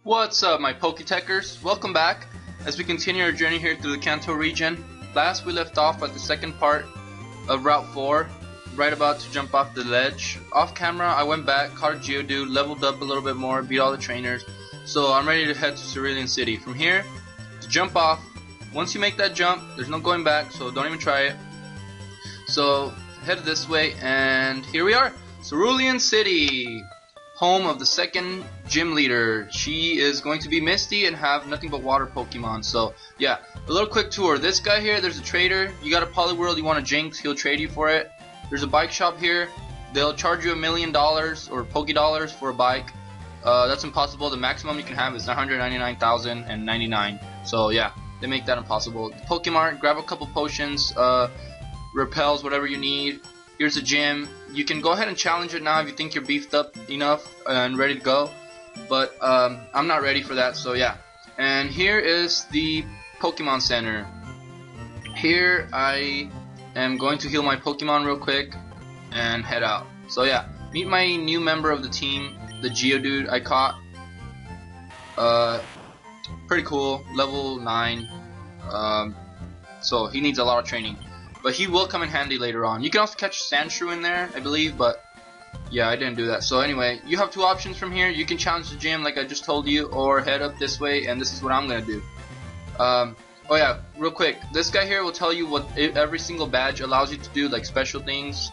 What's up, my Poketechers? Welcome back as we continue our journey here through the Kanto region. Last we left off at the second part of Route 4, right about to jump off the ledge. Off camera, I went back, caught a Geodude, leveled up a little bit more, beat all the trainers. So I'm ready to head to Cerulian City. From here, to jump off, once you make that jump, there's no going back, so don't even try it. So head this way, and here we are, Cerulian City, home of the second gym leader. She is going to be Misty and have nothing but water Pokemon. So yeah, a little quick tour. This guy here, there's a trader. You got a Poliwhirl you want to Jinx, he'll trade you for it. There's a bike shop here. They'll charge you $1 million or Pokédollars for a bike. That's impossible. The maximum you can have is 199,099. So yeah, they make that impossible. Pokemart, grab a couple potions, repels, whatever you need. Here's a gym. You can go ahead and challenge it now if you think you're beefed up enough and ready to go. But I'm not ready for that, so yeah. And here is the Pokemon Center. Here I am going to heal my Pokemon real quick and head out. So yeah, meet my new member of the team, the Geodude I caught. Pretty cool, level 9. So he needs a lot of training. But he will come in handy later on. You can also catch Sandshrew in there, I believe, but yeah, I didn't do that. So anyway, you have two options from here. You can challenge the gym like I just told you, or head up this way, and this is what I'm going to do. Oh yeah, real quick, this guy here will tell you what every single badge allows you to do, like special things.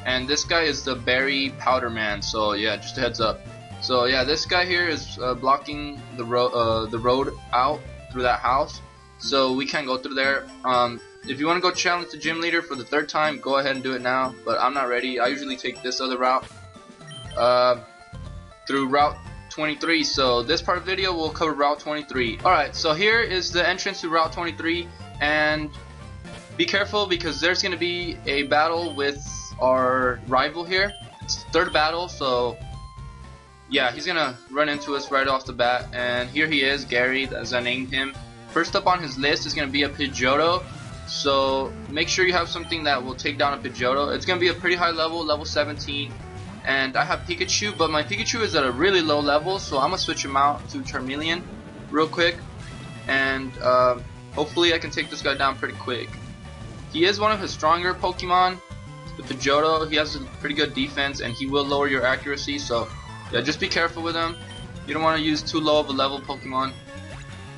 And this guy is the Berry Powder Man, so yeah, just a heads up. So yeah, this guy here is blocking the road out through that house, so we can't go through there. If you want to go challenge the gym leader for the third time, go ahead and do it now, but I'm not ready. I usually take this other route through Route 23, so this part of the video will cover Route 23. Alright, so here is the entrance to Route 23, and be careful because there's going to be a battle with our rival here. It's the third battle, so yeah, he's going to run into us right off the bat, and here he is, Gary, as I named him. First up on his list is going to be a Pidgeotto. So make sure you have something that will take down a Pidgeotto. It's going to be a pretty high level, level 17. And I have Pikachu, but my Pikachu is at a really low level, so I'm going to switch him out to Charmeleon real quick. And hopefully I can take this guy down pretty quick. He is one of his stronger Pokemon, the Pidgeotto. He has a pretty good defense, and he will lower your accuracy. So yeah, just be careful with him. You don't want to use too low of a level Pokemon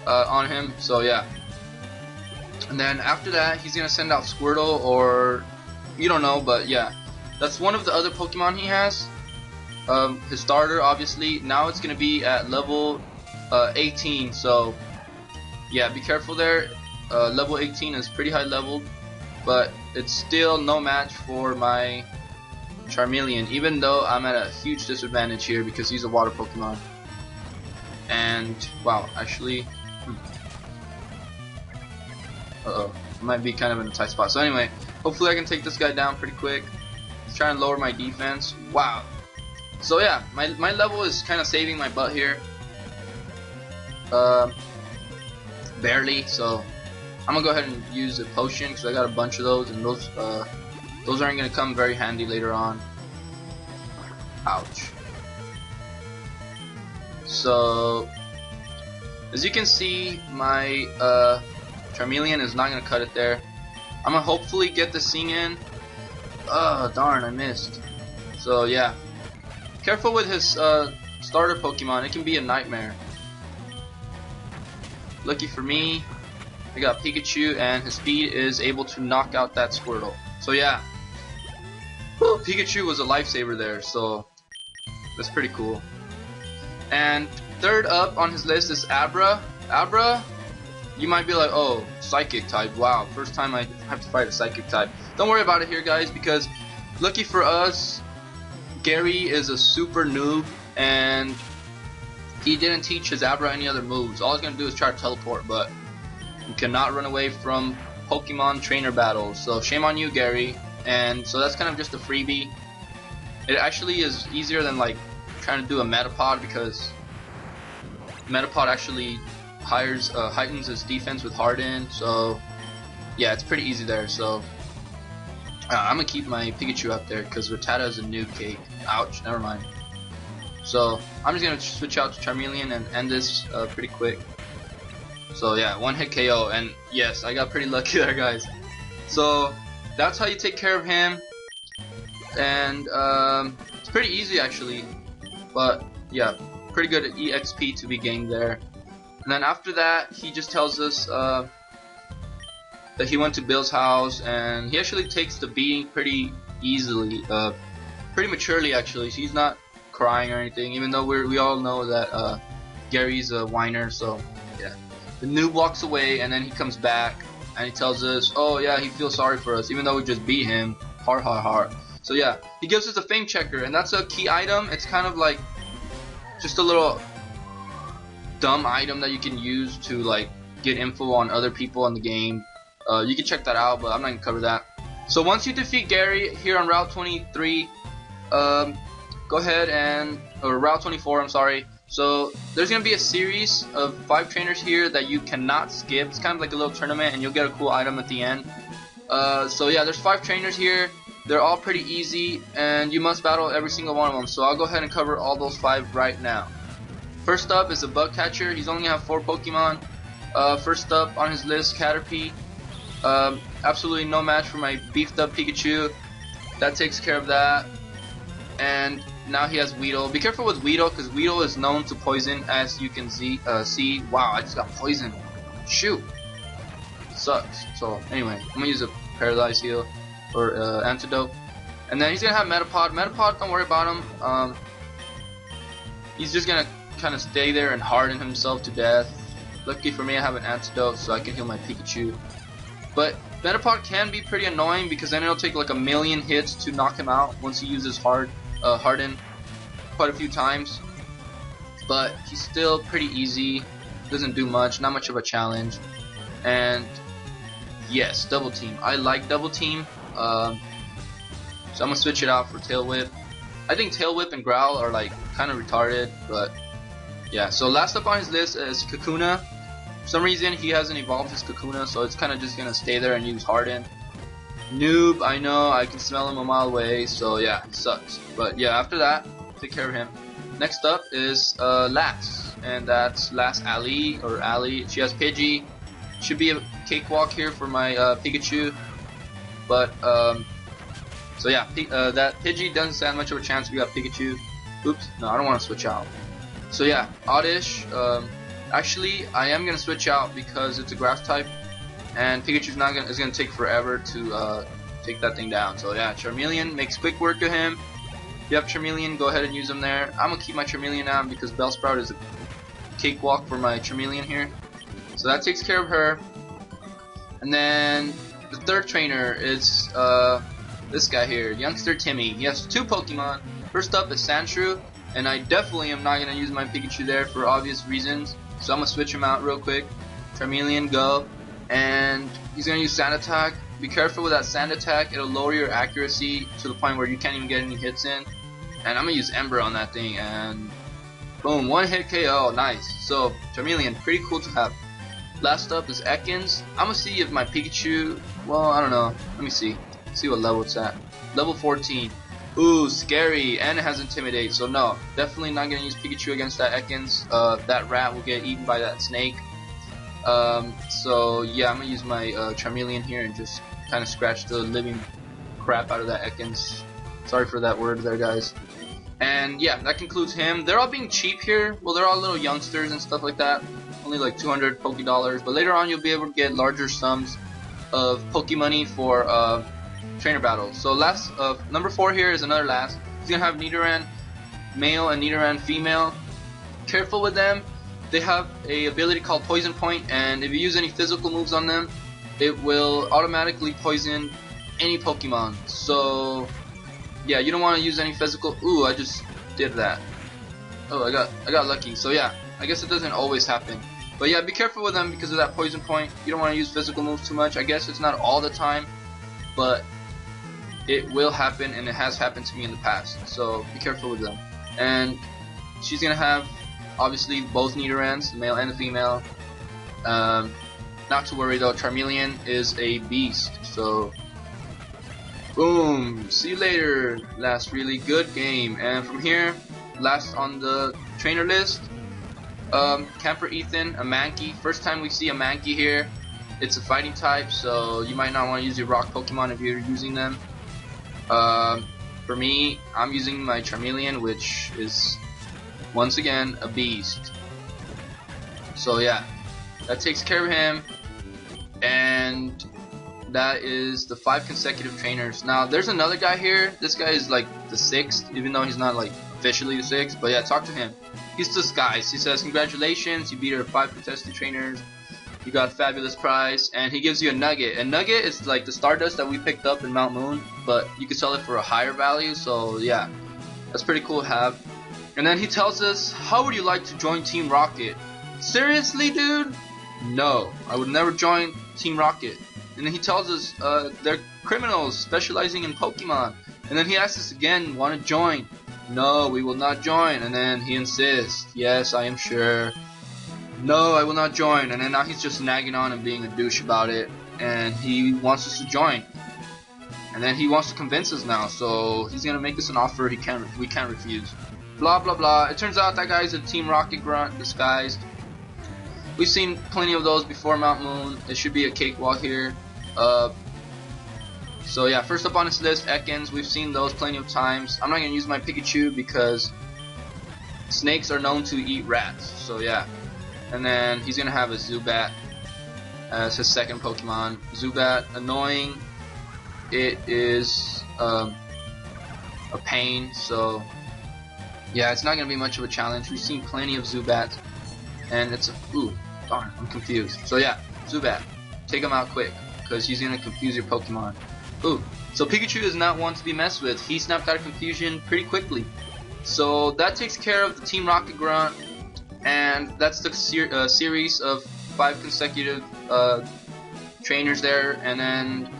on him. So yeah. And then after that, he's going to send out Squirtle, or you don't know, but yeah. That's one of the other Pokemon he has. His starter, obviously. Now it's going to be at level 18, so yeah, be careful there. Level 18 is pretty high leveled, but it's still no match for my Charmeleon, even though I'm at a huge disadvantage here because he's a water Pokemon. And, wow, actually... Uh-oh, I might be kind of in a tight spot. So anyway, hopefully I can take this guy down pretty quick. Let's try and lower my defense. Wow. So yeah, my level is kind of saving my butt here. Barely. So I'm gonna go ahead and use a potion because I got a bunch of those, and those aren't gonna come very handy later on. Ouch. So as you can see, my Charmeleon is not going to cut it there. I'm going to hopefully get the Sing in. Oh, darn, I missed. So, yeah. Careful with his starter Pokemon. It can be a nightmare. Lucky for me, I got Pikachu, and his speed is able to knock out that Squirtle. So, yeah. Whew, Pikachu was a lifesaver there, so that's pretty cool. And third up on his list is Abra. Abra, you might be like, oh, Psychic type, wow, first time I have to fight a Psychic type. Don't worry about it here, guys, because lucky for us, Gary is a super noob, and he didn't teach his Abra any other moves. All he's going to do is try to teleport, but you cannot run away from Pokemon trainer battles. So shame on you, Gary. And so that's kind of just a freebie. It actually is easier than like trying to do a Metapod, because Metapod actually heightens his defense with Harden, so yeah, it's pretty easy there. So I'm gonna keep my Pikachu up there because Rattata is a noob cake. Ouch, never mind. So I'm just gonna switch out to Charmeleon and end this pretty quick. So yeah, one hit KO, and yes, I got pretty lucky there, guys. So that's how you take care of him, and it's pretty easy actually. But yeah, pretty good at EXP to be gained there. And then after that, he just tells us that he went to Bill's house, and he actually takes the beating pretty easily, pretty maturely actually. He's not crying or anything, even though we all know that Gary's a whiner. So yeah, the noob walks away, and then he comes back and he tells us, oh yeah, he feels sorry for us, even though we just beat him. Har har har. So yeah, he gives us a fame checker, and that's a key item. It's kind of like just a little dumb item that you can use to like get info on other people in the game. You can check that out, but I'm not gonna cover that. So once you defeat Gary here on Route 23, go ahead and, or Route 24, I'm sorry. So there's gonna be a series of 5 trainers here that you cannot skip. It's kind of like a little tournament, and you'll get a cool item at the end. So yeah, there's 5 trainers here. They're all pretty easy, and you must battle every single one of them. So I'll go ahead and cover all those 5 right now. First up is a bug catcher. He's only gonna have 4 Pokemon. First up on his list, Caterpie. Absolutely no match for my beefed up Pikachu. That takes care of that. And now he has Weedle. Be careful with Weedle, because Weedle is known to poison, as you can see. Wow, I just got poisoned. Shoot. Sucks. So anyway, I'm gonna use a Paralyze Heal or Antidote. And then he's gonna have Metapod. Metapod, don't worry about him. He's just gonna kind of stay there and harden himself to death. Lucky for me, I have an Antidote, so I can heal my Pikachu. But Metapod can be pretty annoying, because then it'll take like a million hits to knock him out once he uses Harden quite a few times. But he's still pretty easy, doesn't do much, not much of a challenge. And yes, Double Team. I like Double Team, so I'm gonna switch it out for Tail Whip. I think Tail Whip and Growl are like kind of retarded, but yeah. So last up on his list is Kakuna. For some reason he hasn't evolved his Kakuna, so it's kind of just gonna stay there and use Harden. Noob, I know, I can smell him a mile away, so yeah, it sucks. But yeah, after that, take care of him. Next up is Lass, and that's Lass Ali, or Ali. She has Pidgey. Should be a cakewalk here for my Pikachu. But so yeah, that Pidgey doesn't stand much of a chance. We got Pikachu. Oops, no, I don't want to switch out. So yeah, Oddish. Actually, I am gonna switch out because it's a grass type, and Pikachu's is gonna take forever to take that thing down. So yeah, Charmeleon makes quick work of him. If you have Charmeleon, go ahead and use him there. I'm gonna keep my Charmeleon out because Bellsprout is a cakewalk for my Charmeleon here. So that takes care of her. And then the third trainer is this guy here, Youngster Timmy. He has 2 Pokemon. First up is Sandshrew, and I definitely am not gonna use my Pikachu there for obvious reasons. So I'm gonna switch him out real quick. Charmeleon, go. And he's gonna use Sand Attack. Be careful with that Sand Attack, it'll lower your accuracy to the point where you can't even get any hits in. And I'm gonna use Ember on that thing, and boom, 1 hit KO, nice. So Charmeleon, pretty cool to have. Last up is Ekans. I'm gonna see if my Pikachu, well, I don't know. Let me see what level it's at. Level 14. Ooh, scary, and it has Intimidate, so no, definitely not gonna use Pikachu against that Ekans. That rat will get eaten by that snake. So yeah, I'm gonna use my Charmeleon here and just kind of scratch the living crap out of that Ekans. Sorry for that word there, guys. And yeah, that concludes him. They're all being cheap here. Well, they're all little youngsters and stuff like that. Only like 200 Pokédollars, but later on you'll be able to get larger sums of Pokémoney for trainer battles. So last, number 4 here is another Lass. He's gonna have Nidoran male and Nidoran female. Careful with them. They have a ability called Poison Point, and if you use any physical moves on them, it will automatically poison any Pokemon. So yeah, you don't want to use any physical. Ooh, I just did that. Oh, I got lucky. So yeah, I guess it doesn't always happen. But yeah, be careful with them because of that Poison Point. You don't want to use physical moves too much. I guess it's not all the time, but it will happen, and it has happened to me in the past. So be careful with them. And she's gonna have obviously both Nidorans, the male and the female. Not to worry though, Charmeleon is a beast. So boom, see you later. Last really good game. And from here, last on the trainer list. Camper Ethan, a Mankey. First time we see a Mankey here. It's a fighting type, so you might not want to use your rock Pokemon if you're using them. For me, I'm using my Cerulian, which is once again a beast. So yeah, that takes care of him, and that is the 5 consecutive trainers. Now there's another guy here. This guy is like the 6th, even though he's not like officially the 6th. But yeah, talk to him. He's disguised. He says, "Congratulations, you beat our 5 contested trainers. You got a fabulous prize," and he gives you a nugget. A nugget is like the Stardust that we picked up in Mount Moon, but you can sell it for a higher value. So yeah, that's pretty cool to have. And then he tells us, "How would you like to join Team Rocket?" Seriously, dude? No, I would never join Team Rocket. And then he tells us they're criminals specializing in Pokemon. And then he asks us again, "Want to join?" No, we will not join. And then he insists, "Yes, I am sure." No, I will not join. And then now he's just nagging on and being a douche about it, and he wants us to join. And then he wants to convince us now, so he's gonna make us an offer we can't refuse. Blah blah blah. It turns out that guy's a Team Rocket grunt disguised. We've seen plenty of those before Mount Moon. It should be a cakewalk here. So yeah, first up on this list, Ekans. We've seen those plenty of times. I'm not gonna use my Pikachu because snakes are known to eat rats. So yeah. And then he's gonna have a Zubat as his second Pokemon. Zubat, annoying. It is a pain. So yeah, it's not gonna be much of a challenge. We've seen plenty of Zubats, and it's a darn, I'm confused. So yeah, Zubat, take him out quick because he's gonna confuse your Pokemon. So Pikachu is not one to be messed with. He snapped out of confusion pretty quickly. So that takes care of the Team Rocket grunt. And that's the series of 5 consecutive trainers there, and then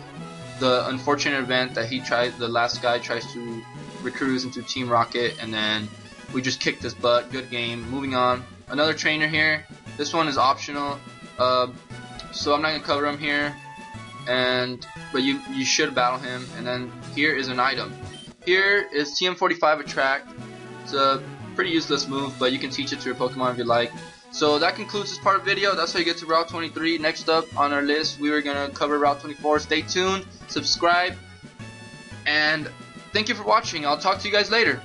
the unfortunate event that the last guy tries to recruit us into Team Rocket, and then we just kicked his butt. Good game. Moving on. Another trainer here. This one is optional, so I'm not gonna cover him here. But you should battle him. And then here is an item. Here is TM45 Attract. It's a pretty useless move, but you can teach it to your Pokemon if you like. So that concludes this part of the video. That's how you get to Route 23. Next up on our list, we were gonna cover Route 24. Stay tuned, subscribe, and thank you for watching. I'll talk to you guys later.